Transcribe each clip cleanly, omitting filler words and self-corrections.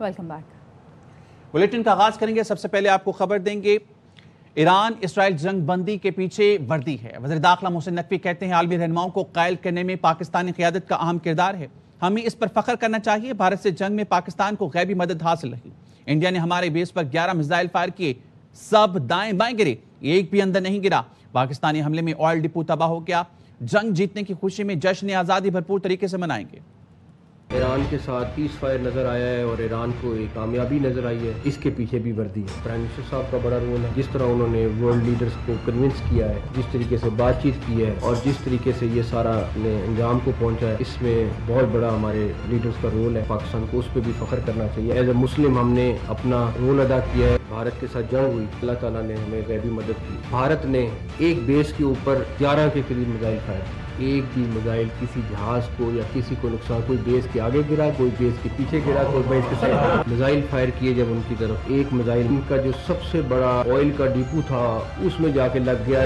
Welcome back. Bulletin کا آغاز کریں گے۔ سب سے پہلے آپ کو خبر دیں گے، ایران اسرائیل جنگ بندی کے پیچھے وردی ہے۔ وزیر داخلہ محسن نقوی کہتے ہیں عالمی رہنماؤں کو قائل کرنے میں پاکستانی قیادت کا اہم کردار ہے، ہمیں اس پر فخر کرنا چاہیے۔ بھارت سے جنگ میں پاکستان کو غیبی مدد حاصل رہی۔ انڈیا نے ہمارے بیس پر 11 میزائل فائر کیے، سب دائیں بائیں گرے، ایک بھی اندر نہیں گرا۔ پاکستانی حملے میں آئل ڈپو تباہ ہو گیا۔ جنگ جیتنے کی خوشی میں جشن آزادی بھرپور طریقے سے منائیں گے۔ ایران کے ساتھ پیس فائر نظر آیا ہے اور ایران کو ایک کامیابی نظر آئی ہے، اس کے پیچھے بھی وردی ہے۔ پرائم منسٹر صاحب کا بڑا رول ہے، جس طرح انہوں نے ورلڈ لیڈرز کو کنونس کیا ہے، جس طریقے سے بات چیت کی ہے اور جس طریقے سے یہ سارا نے انجام کو پہنچا ہے، اس میں بہت بڑا ہمارے لیڈرز کا رول ہے۔ پاکستان کو اس پہ بھی فخر کرنا چاہیے۔ ایز اے مسلم ہم نے اپنا رول ادا کیا ہے۔ بھارت کے ساتھ جنگ ہوئی، اللہ تعالیٰ نے ہمیں غیبی مدد کی۔ بھارت نے ایک بیس کے اوپر 11 کے قریب میزائل فائر کی، ایک بھی میزائل کسی جہاز کو یا کسی کو نقصان، کوئی بیس کے آگے گرا، کوئی بیس کے پیچھے گرا، کوئی بیس کے ساتھ میزائل فائر کیے جب ان کی طرف۔ ایک میزائل ان کا جو سب سے بڑا آئل کا ڈپو تھا اس میں جا کے لگ گیا۔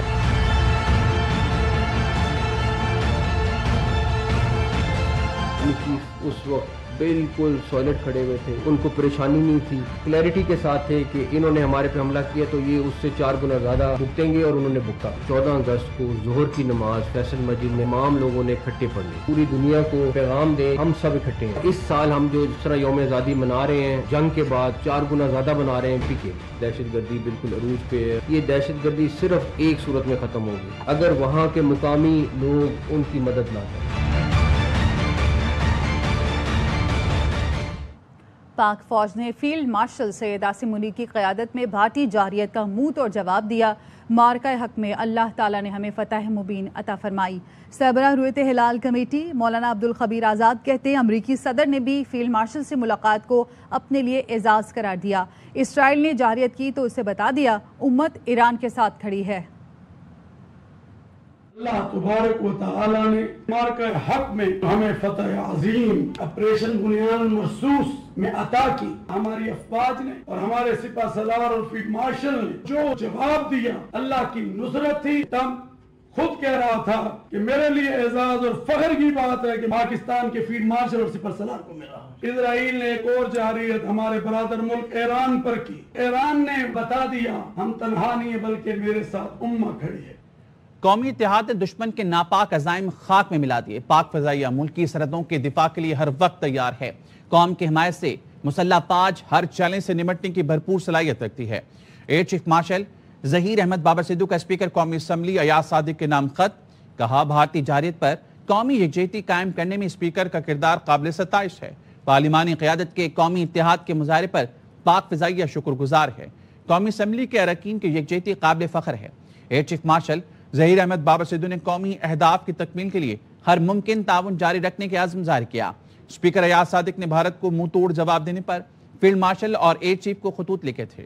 اس وقت بالکل سالڈ کھڑے ہوئے تھے، ان کو پریشانی نہیں تھی، کلیئرٹی کے ساتھ تھے کہ انہوں نے ہمارے پہ حملہ کیا تو یہ اس سے 4 گنا زیادہ بھگتیں گے، اور انہوں نے بھگتا۔ 14 اگست کو ظہر کی نماز فیصل مسجد میں تمام لوگوں نے اکٹھے پڑھی، پوری دنیا کو پیغام دیں ہم سب اکٹھے ہیں۔ اس سال ہم جو جس طرح یوم آزادی منا رہے ہیں، جنگ کے بعد 4 گنا زیادہ منا رہے ہیں۔ ٹھیک ہے، دہشت گردی بالکل عروج پہ ہے۔ یہ دہشت گردی صرف ایک صورت میں ختم ہوگی، اگر وہاں کے مقامی لوگ ان کی مدد نہ کریں۔ پاک فوج نے فیلڈ مارشل سید عاصم منیر کی قیادت میں بھارتی جارحیت کا منہ توڑ جواب دیا۔ مارکہ حق میں اللہ تعالیٰ نے ہمیں فتح مبین عطا فرمائی۔ سربراہ رویت ہلال کمیٹی مولانا عبدالخبیر آزاد کہتے ہیں امریکی صدر نے بھی فیلڈ مارشل سے ملاقات کو اپنے لیے اعزاز قرار دیا۔ اسرائیل نے جارحیت کی تو اسے بتا دیا امت ایران کے ساتھ کھڑی ہے۔ اللہ تبارک و تعالی نے مارکہ حق میں ہمیں فتح عظیم آپریشن بنیان مرصوص میں عطا کی۔ ہماری افواج نے اور ہمارے سپہ سالار اور فیلڈ مارشل نے جو جواب دیا، اللہ کی نصرت تھی۔ تم خود کہہ رہا تھا کہ میرے لیے اعزاز اور فخر کی بات ہے کہ پاکستان کے فیلڈ مارشل اور سپہ سالار کو ملا۔ اسرائیل نے ایک اور جارحیت ہمارے برادر ملک ایران پر کی۔ ایران نے بتا دیا ہم تنہا نہیں ہیں بلکہ میرے ساتھ امت کھڑی ہے۔ قومی اتحاد نے دشمن کے ناپاک عزائم خاک میں ملا دیے۔ پاک فضائیہ ملکی سرحدوں کے دفاع کے لیے ہر وقت تیار ہے۔ قوم کی حمایت سے مسلح فوج ہر چیلنج سے نمٹنے کی بھرپور صلاحیت رکھتی ہے۔ Air chief marshal Zaheer Ahmed Babar Sidhu کا اسپیکر قومی اسمبلی ایاز صادق کے نام خط، کہا بھارتی جارحیت پر قومی یکجہتی قائم کرنے میں اسپیکر کا کردار قابل ستائش ہے۔ پارلیمانی قیادت کے قومی اتحاد کے مظاہرے پر پاک فضائیہ شکر گزار ہے۔ قومی اسمبلی کے اراکین کی یکجہتی قابل فخر ہے۔ Air chief marshal Zaheer Ahmed Babar Sidhu نے قومی اہداف کی تکمیل کے لیے ہر ممکن تعاون جاری رکھنے کے عزم ظاہر کیا۔ اسپیکر ایاز صادق نے بھارت کو منہ توڑ جواب دینے پر فیلڈ مارشل اور ایئر چیف کو خطوط لکھے تھے۔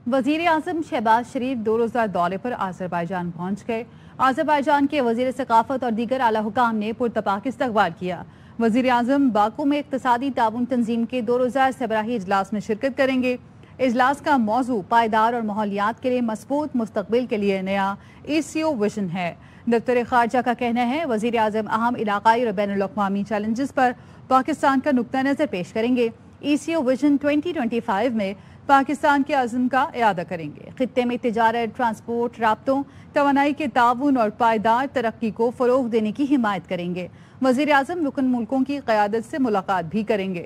وزیر اعظم شہباز شریف 2 روزہ دورے پر آذربائیجان پہنچ گئے۔ آذربائیجان کے وزیر ثقافت اور دیگر اعلیٰ حکام نے پرتپاک استقبال کیا۔ وزیر اعظم باکو میں اقتصادی تعاون تنظیم کے 2 روزہ سربراہی اجلاس میں شرکت کریں گے۔ اجلاس کا موضوع پائیدار اور ماحولیات کے لیے مضبوط مستقبل کے لیے نیا ایسیو ویژن ہے۔ دفتر خارجہ کا کہنا ہے وزیر اعظم اہم علاقائی اور بین الاقوامی چیلنجز پر پاکستان کا نقطہ نظر پیش کریں گے۔ ایسیو ویژن 2025 میں پاکستان کے عزم کا اعادہ کریں گے۔ خطے میں تجارت، ٹرانسپورٹ، رابطوں، توانائی کے تعاون اور پائیدار ترقی کو فروغ دینے کی حمایت کریں گے۔ وزیر اعظم رکن ملکوں کی قیادت سے ملاقات بھی کریں گے۔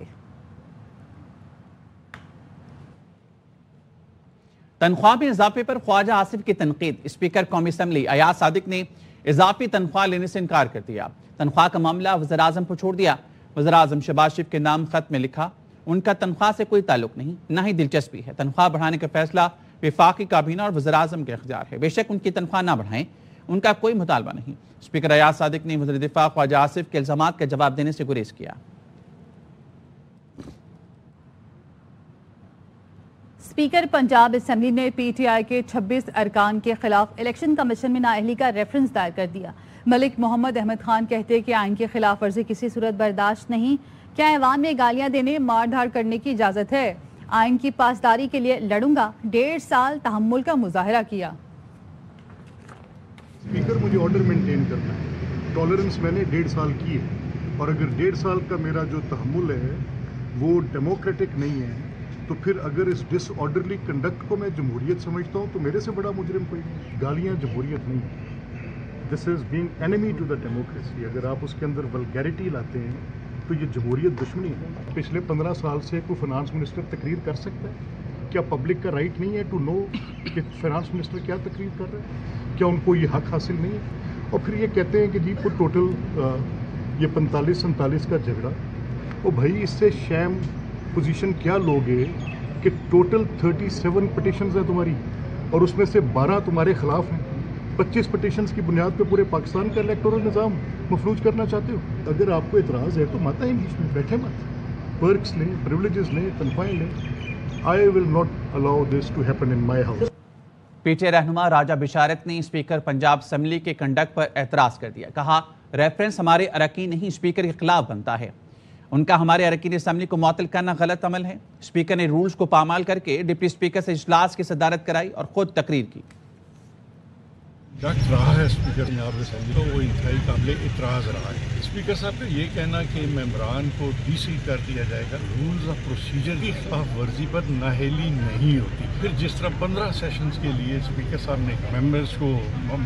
تنخواہ میں اضافے پر خواجہ آصف کی تنقید، اسپیکر قومی اسمبلی ایاز صادق نے اضافی تنخواہ لینے سے انکار کر دیا۔ تنخواہ کا معاملہ وزیر اعظم پر چھوڑ دیا۔ وزیر اعظم شہباز شریف کے نام خط میں لکھا ان کا تنخواہ سے کوئی تعلق نہیں، نہ ہی دلچسپی ہے۔ تنخواہ بڑھانے کا فیصلہ وفاقی کابینہ اور وزیر اعظم کے اختیار ہے۔ بے شک ان کی تنخواہ نہ بڑھائیں، ان کا کوئی مطالبہ نہیں۔ اسپیکر ایاز صادق نے وزیر دفاع خواجہ آصف کے الزامات کا جواب دینے سے گریز کیا۔ اسپیکر پنجاب اسمبلی نے پی ٹی آئی کے 26 ارکان کے خلاف الیکشن کمیشن میں نااہلی کا ریفرنس دائر کر دیا۔ ملک محمد احمد خان کہتے کہ آئین کی خلاف ورزی کسی صورت برداشت نہیں۔ کیا ایوان میں گالیاں دینے، مار دھاڑ کرنے کی اجازت ہے؟ آئین کی پاسداری کے لیے لڑوں گا۔ 1.5 سال تحمل کا مظاہرہ کیا۔ اسپیکر مجھے آرڈر مینٹین کرنا ہے، ٹالرنس میں نے 1.5 سال کی ہے اور اگر 1.5 سال کا میرا جو تحمل ہے وہ ڈیموکریٹک نہیں ہے تو پھر اگر اس ڈس آرڈرلی کنڈکٹ کو میں جمہوریت سمجھتا ہوں تو میرے سے بڑا مجرم کوئی نہیں. گالیاں جمہوریت نہیں. This is being enemy to the democracy. اگر آپ اس کے اندر ولگیرٹی لاتے ہیں تو یہ جمہوریت دشمنی ہے. پچھلے 15 سال سے کوئی فائنانس منسٹر تقریر کر سکتا ہے؟ کیا پبلک کا رائٹ نہیں ہے ٹو نو کہ فائنانس منسٹر کیا تقریر کر رہے ہیں؟ کیا ان کو یہ حق حاصل نہیں ہے؟ اور پھر یہ کہتے ہیں کہ جی کو ٹوٹل یہ 45-47 کا جھگڑا. او بھائی اس سے شیم پوزیشن کیا لوگے کہ ٹوٹل 37 پٹیشنز ہیں تمہاری اور اس میں سے 12 تمہارے خلاف ہیں. 25 پٹیشنز کی بنیاد پہ پورے پاکستان کا الیکٹورل نظام مفلوج کرنا چاہتے ہو. اگر آپ کو اعتراض ہے تو مت آئیں بیچ میں, بیٹھے مت, پرکس لیں, پریولیجز لیں, تنخواہیں لیں. I will not allow this to happen in my house. P T I رہنما راجہ بشارت نے اسپیکر پنجاب اسمبلی کے کنڈکٹ پر اعتراض کر دیا. کہا ریفرنس ہمارے اراکین نہیں اسپیکر کے خلاف بنتا ہے. ان کا ہمارے اراکین اسمبلی کو معطل کرنا غلط عمل ہے. اسپیکر نے رولز کو پامال کر کے ڈپٹی اسپیکر سے اجلاس کی صدارت کرائی اور خود تقریر کی. ڈٹ رہا ہے اسپیکر پنجاب اسمبلی تو وہ انتہائی قابل اعتراض رہا ہے. اسپیکر صاحب کا یہ کہنا کہ ممبران کو ڈی سی کر دیا جائے گا, رولز آف پروسیجر کی خلاف ورزی پر نااہلی نہیں ہوتی. پھر جس طرح 15 سیشنز کے لیے اسپیکر صاحب نے ممبرز کو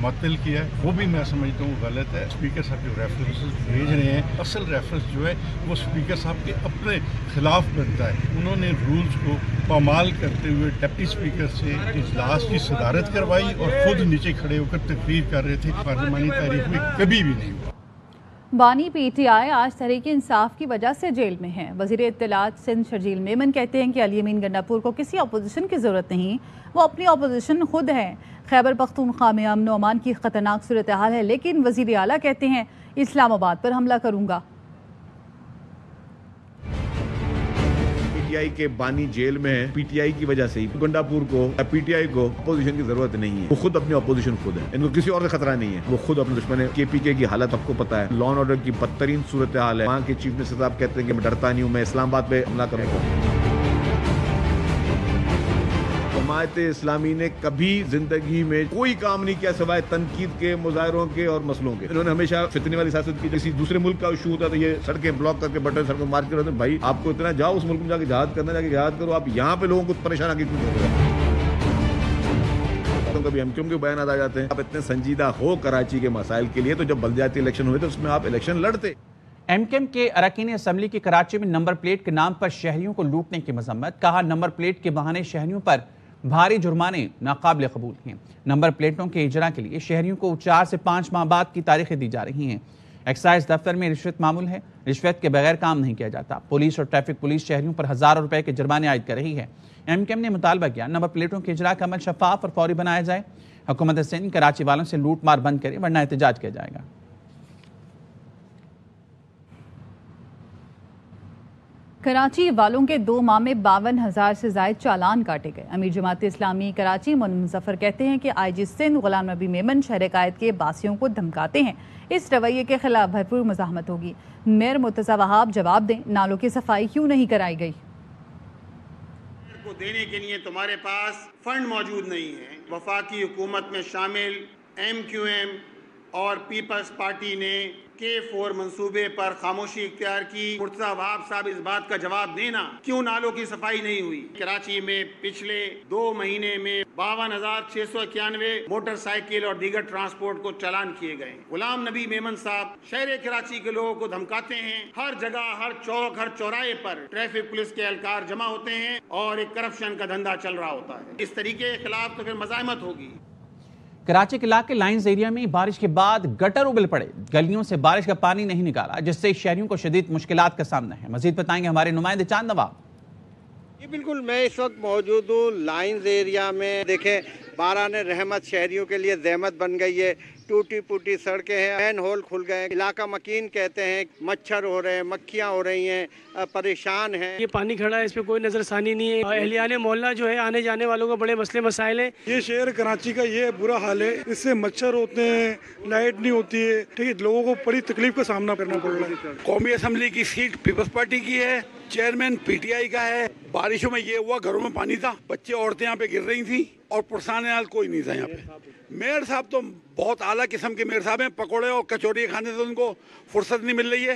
معطل کیا ہے وہ بھی میں سمجھتا ہوں غلط ہے. اسپیکر صاحب جو ریفرنسز بھیج رہے ہیں اصل ریفرنس جو ہے وہ اسپیکر صاحب کے اپنے خلاف بنتا ہے. انہوں نے رولز کو پامال کرتے ہوئے ڈپٹی اسپیکر سے اجلاس کی صدارت کروائی اور خود نیچے کھڑے ہو کر تقریر کر رہے تھے. پارلیمانی تاریخ میں کبھی بھی نہیں ہوا. بانی پی ٹی آئی آج تحریک انصاف کی وجہ سے جیل میں ہیں. وزیر اطلاعات سندھ شرجیل میمن کہتے ہیں کہ علی امین گنڈاپور کو کسی اپوزیشن کی ضرورت نہیں, وہ اپنی اپوزیشن خود ہے. خیبر پختونخوا میں امن و امان کی خطرناک صورتحال ہے, لیکن وزیر اعلیٰ کہتے ہیں اسلام آباد پر حملہ کروں گا. پی ٹی آئی کے بانی جیل میں ہے, پی ٹی آئی کی وجہ سے ہی گنڈاپور کو پی ٹی آئی کو اپوزیشن کی ضرورت نہیں ہے. وہ خود اپنی اپوزیشن خود ہے, ان کو کسی اور سے خطرہ نہیں ہے. وہ خود اپنے دشمن ہے. کے پی کے کی حالت آپ کو پتا ہے, لا اینڈ آرڈر کی بدترین صورتحال ہے. وہاں کے چیف منسٹر صاحب کہتے ہیں کہ میں ڈرتا نہیں ہوں, میں اسلام آباد پہ حملہ کروں گا. جماعت اسلامی نے کبھی زندگی میں کوئی کام نہیں کیا سوائے تنقید کے, مظاہروں کے اور مسئلوں کے. انہوں نے ہمیشہ فتنے والی سیاست کی. کسی دوسرے ملک کا ایشو ہوتا ہے تو یہ سڑکیں بلاک کر کے بٹن سڑکوں مار کے رہتے ہیں. بھائی آپ کو اتنا جاؤ اس ملک میں جا کے جہاد کرنا, جا کے جہاد کرو. آپ یہاں پہ لوگوں کو پریشان آگے کیوں کر رہے ہیں؟ کبھی ایم کیو ایم کے بیانات آ جاتے ہیں. آپ اتنے سنجیدہ ہو کراچی کے مسائل کے لیے تو جب بلدیاتی الیکشن ہوئے تھے اس میں آپ الیکشن لڑتے. ایم کیو ایم کے اراکین اسمبلی کی کراچی میں نمبر پلیٹ کے نام پر شہریوں کو لوٹنے کی مذمت. کہا نمبر پلیٹ کے بہانے شہریوں پر بھاری جرمانے ناقابل قبول ہیں. نمبر پلیٹوں کے اجرا کے لیے شہریوں کو 4 سے 5 ماہ بعد کی تاریخیں دی جا رہی ہیں. ایکسائز دفتر میں رشوت معمول ہے, رشوت کے بغیر کام نہیں کیا جاتا. پولیس اور ٹریفک پولیس شہریوں پر ہزاروں روپے کے جرمانے عائد کر رہی ہے. ایم کیو ایم نے مطالبہ کیا نمبر پلیٹوں کے اجرا کا عمل شفاف اور فوری بنایا جائے. حکومت سندھ کراچی والوں سے لوٹ مار بند کرے ورنہ احتجاج کیا جائے گا. کراچی والوں کے 2 ماہ میں 52,000 سے زائد چالان کاٹے گئے. امیر جماعت اسلامی کراچی مومن مظفر کہتے ہیں کہ آئی جی سندھ غلام نبی میمن شہر قائد کے باسیوں کو دھمکاتے ہیں. اس رویے کے خلاف بھرپور مزاحمت ہوگی. میئر مرتضی وہاب جواب دیں, نالوں کی صفائی کیوں نہیں کرائی گئی؟ کو دینے کے لیے تمہارے پاس فنڈ موجود نہیں ہے. وفاقی حکومت میں شامل ایم کیو ایم اور پیپلز پارٹی نے K4 منصوبے پر خاموشی اختیار کی. مرتضی وہاب صاحب اس بات کا جواب دینا کیوں نالوں کی صفائی نہیں ہوئی. کراچی میں پچھلے 2 مہینے میں 52,691 موٹر سائیکل اور دیگر ٹرانسپورٹ کو چالان کیے گئے. غلام نبی میمن صاحب شہر کراچی کے لوگوں کو دھمکاتے ہیں. ہر جگہ, ہر چوک, ہر چوراہے پر ٹریفک پولیس کے اہلکار جمع ہوتے ہیں اور ایک کرپشن کا دھندا چل رہا ہوتا ہے. اس طریقے کے خلاف تو پھر مزاحمت ہوگی. کراچی کے علاقے لائنز ایریا میں بارش کے بعد گٹر ابل پڑے. گلیوں سے بارش کا پانی نہیں نکالا جس سے شہریوں کو شدید مشکلات کا سامنا ہے. مزید بتائیں گے ہمارے نمائندے چاند نواب. جی بالکل, میں اس وقت موجود ہوں لائنز ایریا میں. دیکھیں باران رحمت شہریوں کے لیے زحمت بن گئی ہے. ٹوٹی پوٹی سڑکیں ہیں, مین ہول کھل گئے ہیں. علاقہ مکین کہتے ہیں, مچھر ہو رہے ہیں, مکھیاں ہو رہی ہیں, پریشان ہیں. یہ پانی کھڑا ہے, اس پہ کوئی نظر ثانی نہیں ہے. اہلیان محلہ جو ہے آنے جانے والوں کو بڑے مسئلے مسائل ہیں. یہ شہر کراچی کا یہ برا حال ہے, اس سے مچھر ہوتے ہیں, لائٹ نہیں ہوتی ہے. ٹھیک ہے, لوگوں کو بڑی تکلیف کا سامنا کرنا پڑ رہا ہے. قومی اسمبلی کی سیٹ پیپلز پارٹی کی ہے, چیئرمین پی ٹی آئی کا ہے. بارشوں میں یہ ہوا گھروں میں پانی تھا, بچے عورتیں یہاں پہ گر رہی تھیں اور پرسان حال کوئی نہیں تھا یہاں پہ. میئر صاحب تو بہت اعلیٰ قسم کے میئر صاحب ہیں. پکوڑے اور کچوری کھانے سے ان کو فرصت نہیں مل رہی ہے.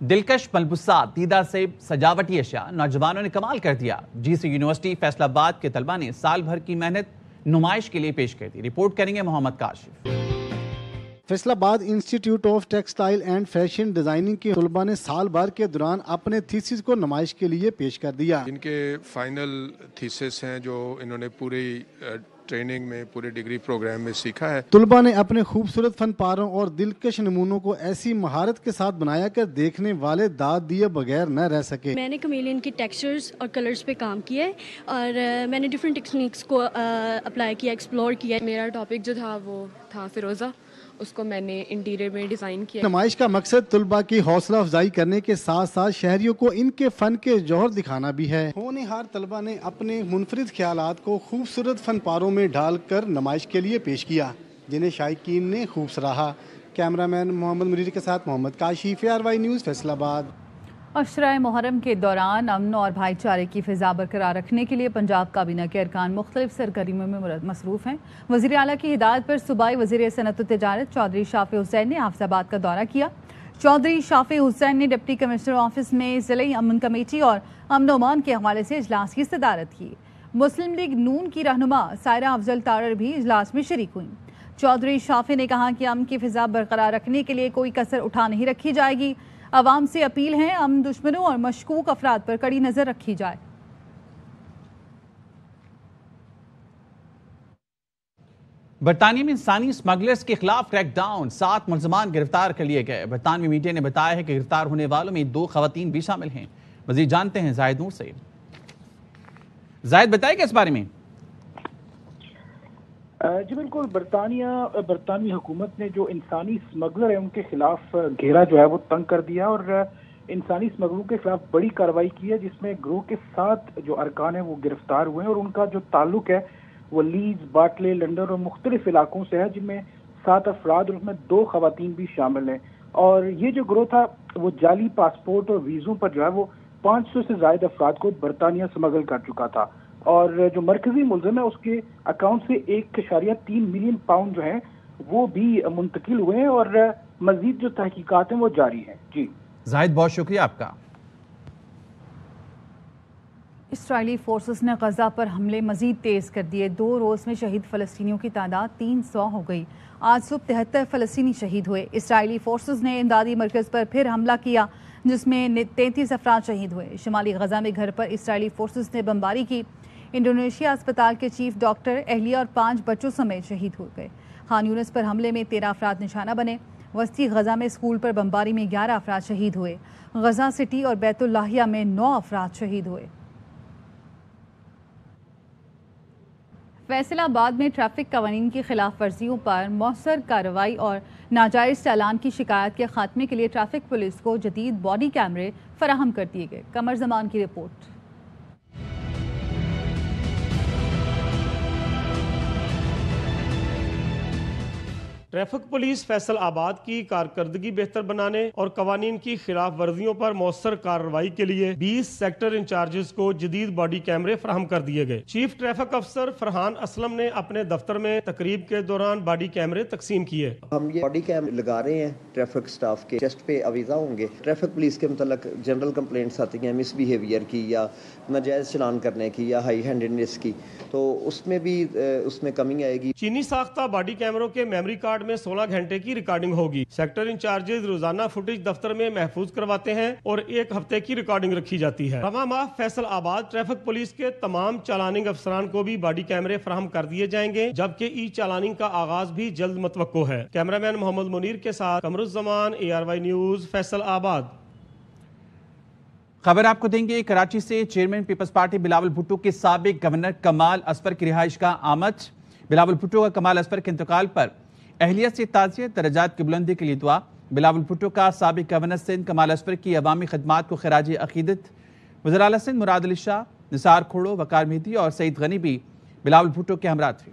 دلکش ملبوسات، دیدہ سیب، سجاوٹی اشیاء، نوجوانوں نے کمال کر دیا۔ جی سی یونیورسٹی فیصل آباد کے طلبہ نے سال بھر کی محنت نمائش کے لیے پیش کر دی۔ رپورٹ کریں گے محمد کاشف۔ فیصل آباد institute of textile and fashion designing کے طلباء نے سال بھر کے دوران اپنے تھیسس کو نمائش کے لیے پیش کر دیا۔ ان کے فائنل تھیسس ہیں جو انہوں نے پوری ٹریننگ میں، پورے ڈگری پروگرام میں سیکھا ہے۔ طلباء نے اپنے خوبصورت فن پاروں اور دلکش نمونوں کو ایسی مہارت کے ساتھ بنایا کہ دیکھنے والے داد دیے بغیر نہ رہ سکے۔ میں نے کمیلین کی ٹیکسچرز اور کلرز پہ کام کیا ہے اور میں نے ڈیفرنٹ ٹیکنیکس کو اپلائی کیا، ایکسپلور کیا۔ میرا ٹاپک جو تھا وہ تھا فیروزہ، اس کو میں نے انٹیریئر میں ڈیزائن کیا۔ نمائش کا مقصد طلباء کی حوصلہ افزائی کرنے کے ساتھ ساتھ شہریوں کو ان کے فن کے جوہر دکھانا بھی ہے۔ ہونہار طلباء نے اپنے منفرد خیالات کو خوبصورت فن پاروں میں ڈال کر نمائش کے لیے پیش کیا، جنہیں شائقین نے خوب سراہا۔ کیمرہ مین محمد منیر کے ساتھ محمد کاشف، ARY نیوز، فیصل آباد۔ عشرۂ محرم کے دوران امن اور بھائی چارے کی فضا برقرار رکھنے کے لیے پنجاب کابینہ کے ارکان مختلف سرگرمیوں میں مصروف ہیں۔ وزیر اعلیٰ کی ہدایت پر صوبائی وزیر صنعت و تجارت چودھری شافع حسین نے حافظ آباد کا دورہ کیا۔ چودھری شافع حسین نے ڈپٹی کمشنر آفس میں ضلعی امن کمیٹی اور امن و امان کے حوالے سے اجلاس کی صدارت کی۔ مسلم لیگ نون کی رہنما سائرہ افضل تارڑ بھی اجلاس میں شریک ہوئیں۔ چودھری شافع نے کہا کہ امن کی فضا برقرار رکھنے کے لیے کوئی کسر اٹھا نہیں رکھی جائے گی۔ عوام سے اپیل ہے امن دشمنوں اور مشکوک افراد پر کڑی نظر رکھی جائے۔ برطانیہ میں انسانی اسمگلرز کے خلاف کریک ڈاؤن، 7 ملزمان گرفتار کر لیے گئے۔ برطانوی میڈیا نے بتایا ہے کہ گرفتار ہونے والوں میں 2 خواتین بھی شامل ہیں۔ مزید جانتے ہیں زاہد نور سے۔ زاہد بتائے گا اس بارے میں؟ جی بالکل، برطانوی حکومت نے جو انسانی اسمگلر ہیں ان کے خلاف گھیرا جو ہے وہ تنگ کر دیا اور انسانی اسمگلروں کے خلاف بڑی کارروائی کی ہے، جس میں گروہ کے 7 جو ارکان ہیں وہ گرفتار ہوئے ہیں اور ان کا جو تعلق ہے وہ لیڈز، باٹلے، لنڈن اور مختلف علاقوں سے ہے، جن میں 7 افراد اور اس میں 2 خواتین بھی شامل ہیں۔ اور یہ جو گروہ تھا وہ جعلی پاسپورٹ اور ویزوں پر جو ہے وہ 500 سے زائد افراد کو برطانیہ اسمگل کر چکا تھا، اور جو مرکزی ملزم ہے اس کے اکاؤنٹ سے 1.3 ملین پاؤنڈ جو ہیں وہ بھی منتقل ہوئے ہیں اور مزید جو تحقیقات ہیں وہ جاری ہیں۔ جی زاہد، بہت شکریہ آپ کا۔ اسرائیلی فورسز نے غزہ پر حملے مزید تیز کر دیے۔ 2 روز میں شہید فلسطینیوں کی تعداد 300 ہو گئی۔ آج صبح 73 فلسطینی شہید ہوئے۔ اسرائیلی فورسز نے امدادی مرکز پر پھر حملہ کیا جس میں 33 افراد شہید ہوئے۔ شمالی غزہ میں گھر پر اسرائیلی فورسز نے بمباری کی۔ انڈونیشیا اسپتال کے چیف ڈاکٹر، اہلیہ اور 5 بچوں سمیت شہید ہو گئے۔ خان یونس پر حملے میں 13 افراد نشانہ بنے۔ وسطی غزہ میں اسکول پر بمباری میں 11 افراد شہید ہوئے۔ غزہ سٹی اور بیت اللحیہ میں 9 افراد شہید ہوئے۔ فیصل آباد میں ٹریفک قوانین کی خلاف ورزیوں پر مؤثر کارروائی اور ناجائز چالان کی شکایات کے خاتمے کے لیے ٹریفک پولیس کو جدید باڈی کیمرے فراہم کر دیے گئے۔ قمر زمان کی رپورٹ۔ ٹریفک پولیس فیصل آباد کی کارکردگی بہتر بنانے اور قوانین کی خلاف ورزیوں پر مؤثر کارروائی کے لیے 20 سیکٹر انچارجز کو جدید باڈی کیمرے فراہم کر دیے گئے۔ چیف ٹریفک افسر فرحان اسلم نے اپنے دفتر میں تقریب کے دوران باڈی کیمرے تقسیم کیے۔ ہم یہ باڈی کیمرے لگا رہے ہیں ٹریفک سٹاف کے چیسٹ پہ اویزا ہوں گے۔ ٹریفک پولیس کے متعلق جنرل کمپلینٹس آتی ہیں مس بیہیویئر کی یا ناجائز چلان کرنے کی یا ہائی ہینڈڈنس کی، تو اس میں بھی اس میں کمی آئے گی۔ چینی ساختہ باڈی کیمروں کے میموری کارڈ میں 16 گھنٹے کی ریکارڈنگ ہوگی۔ سیکٹر انچارجز روزانہ فوٹیج دفتر میں محفوظ کرواتے ہیں اور 1 ہفتے کی ریکارڈنگ رکھی جاتی ہے۔ رواں ماہ فیصل آباد ٹریفک پولیس کے تمام چالاننگ افسران کو بھی باڈی کیمرے فراہم کر دیے جائیں گے، جبکہ ای چالاننگ کا آغاز بھی جلد متوقع ہے۔ کیمرہ مین محمد منیر کے ساتھ قمر الزمان، ARY نیوز، فیصل آباد۔ خبر آپ کو دیں گے کراچی سے چیئرمین پیپلز پارٹی بلاول بھٹو کے سابق گورنر کمال اصفر کی رہائش کا آمد۔ بلاول بھٹو کا کمال اصفر کے انتقال پر اہلیت سے تعزیت، درجات کی بلندی کے لیے دعا۔ بلاول بھٹو کا سابق گورنر سندھ کمال اصفر کی عوامی خدمات کو خراج عقیدت۔ وزیر اعلیٰ سندھ مراد علی شاہ، نثار کھوڑو، وقار مہدی اور سعید غنی بھی بلاول بھٹو کے ہمراہ تھے۔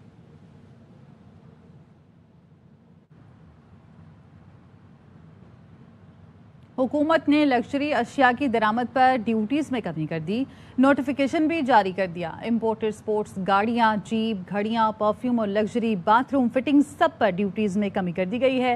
حکومت نے لگژری اشیاء کی درآمد پر ڈیوٹیز میں کمی کر دی، نوٹیفیکیشن بھی جاری کر دیا۔ امپورٹڈ سپورٹس گاڑیاں، جیپ، گھڑیاں، پرفیوم اور لگژری باتھ روم فٹنگ سب پر ڈیوٹیز میں کمی کر دی گئی ہے۔